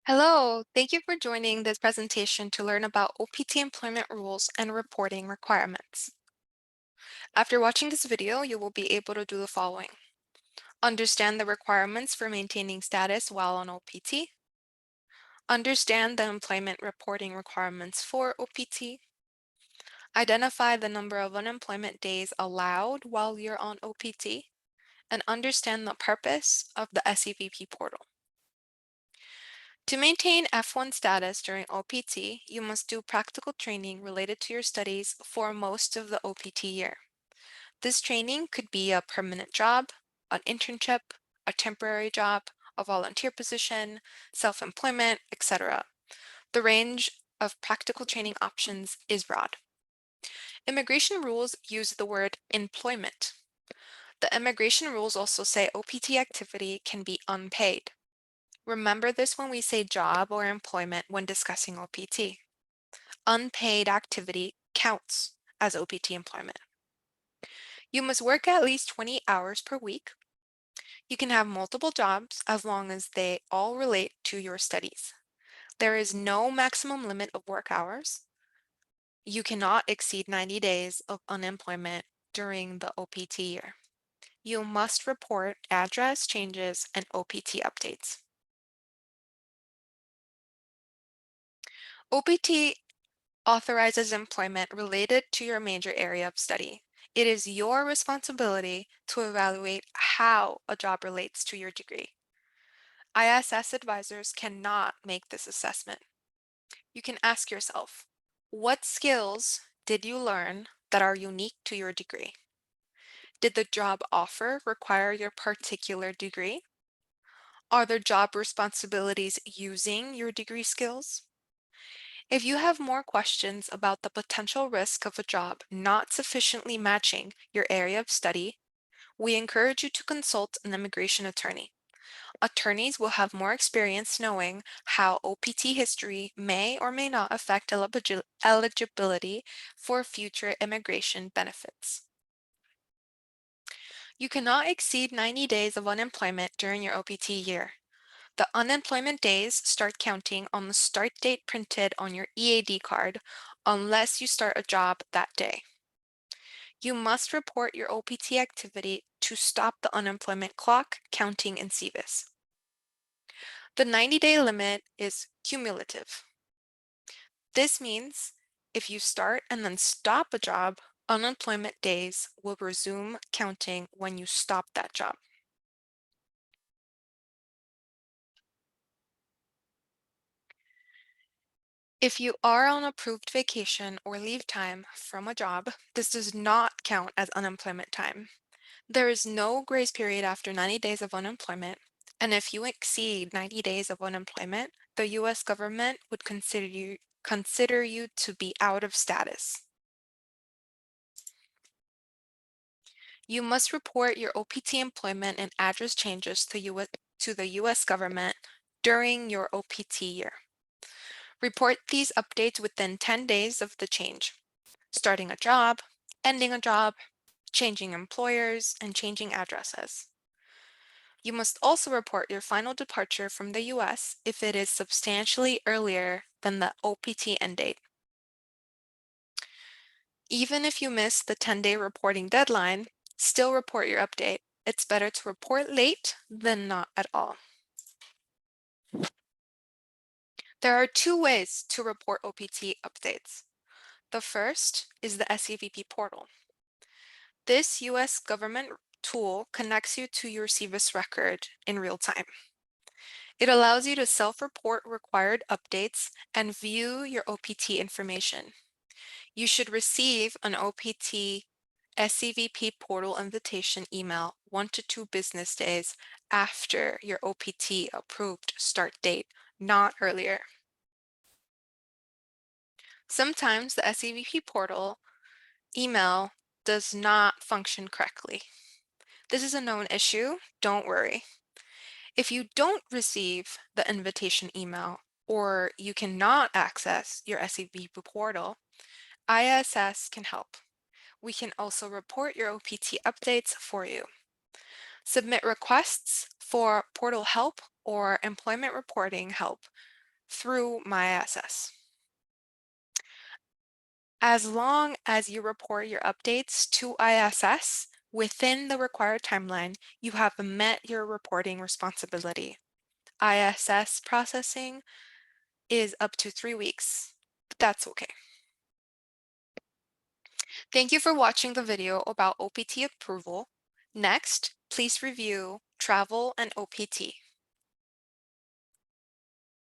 Hello, thank you for joining this presentation to learn about OPT employment rules and reporting requirements. After watching this video, you will be able to do the following. Understand the requirements for maintaining status while on OPT. Understand the employment reporting requirements for OPT. Identify the number of unemployment days allowed while you're on OPT. And understand the purpose of the SEVP portal. To maintain F1 status during OPT, you must do practical training related to your studies for most of the OPT year. This training could be a permanent job, an internship, a temporary job, a volunteer position, self-employment, etc. The range of practical training options is broad. Immigration rules use the word employment. The immigration rules also say OPT activity can be unpaid. Remember this when we say job or employment when discussing OPT. Unpaid activity counts as OPT employment. You must work at least 20 hours per week. You can have multiple jobs as long as they all relate to your studies. There is no maximum limit of work hours. You cannot exceed 90 days of unemployment during the OPT year. You must report address changes and OPT updates. OPT authorizes employment related to your major area of study. It is your responsibility to evaluate how a job relates to your degree. ISS advisors cannot make this assessment. You can ask yourself, what skills did you learn that are unique to your degree? Did the job offer require your particular degree? Are there job responsibilities using your degree skills? If you have more questions about the potential risk of a job not sufficiently matching your area of study, we encourage you to consult an immigration attorney. Attorneys will have more experience knowing how OPT history may or may not affect eligibility for future immigration benefits. You cannot exceed 90 days of unemployment during your OPT year. The unemployment days start counting on the start date printed on your EAD card unless you start a job that day. You must report your OPT activity to stop the unemployment clock counting in SEVIS. The 90-day limit is cumulative. This means if you start and then stop a job, unemployment days will resume counting when you stop that job. If you are on approved vacation or leave time from a job, this does not count as unemployment time. There is no grace period after 90 days of unemployment, and if you exceed 90 days of unemployment, the U.S. government would consider you to be out of status. You must report your OPT employment and address changes to the U.S. government during your OPT year. Report these updates within 10 days of the change, starting a job, ending a job, changing employers, and changing addresses. You must also report your final departure from the U.S. if it is substantially earlier than the OPT end date. Even if you miss the 10-day reporting deadline, still report your update. It's better to report late than not at all. There are two ways to report OPT updates. The first is the SCVP Portal. This U.S. government tool connects you to your SEVIS record in real time. It allows you to self-report required updates and view your OPT information. You should receive an OPT SCVP Portal invitation email 1 to 2 business days after your OPT approved start date, not earlier. Sometimes the SCVP Portal email does not function correctly. This is a known issue, don't worry. If you don't receive the invitation email or you cannot access your SCVP portal, ISS can help. We can also report your OPT updates for you. Submit requests for portal help or employment reporting help through my ISS. As long as you report your updates to ISS within the required timeline, you have met your reporting responsibility. ISS processing is up to 3 weeks, but that's okay. Thank you for watching the video about OPT approval. Next, please review travel and OPT.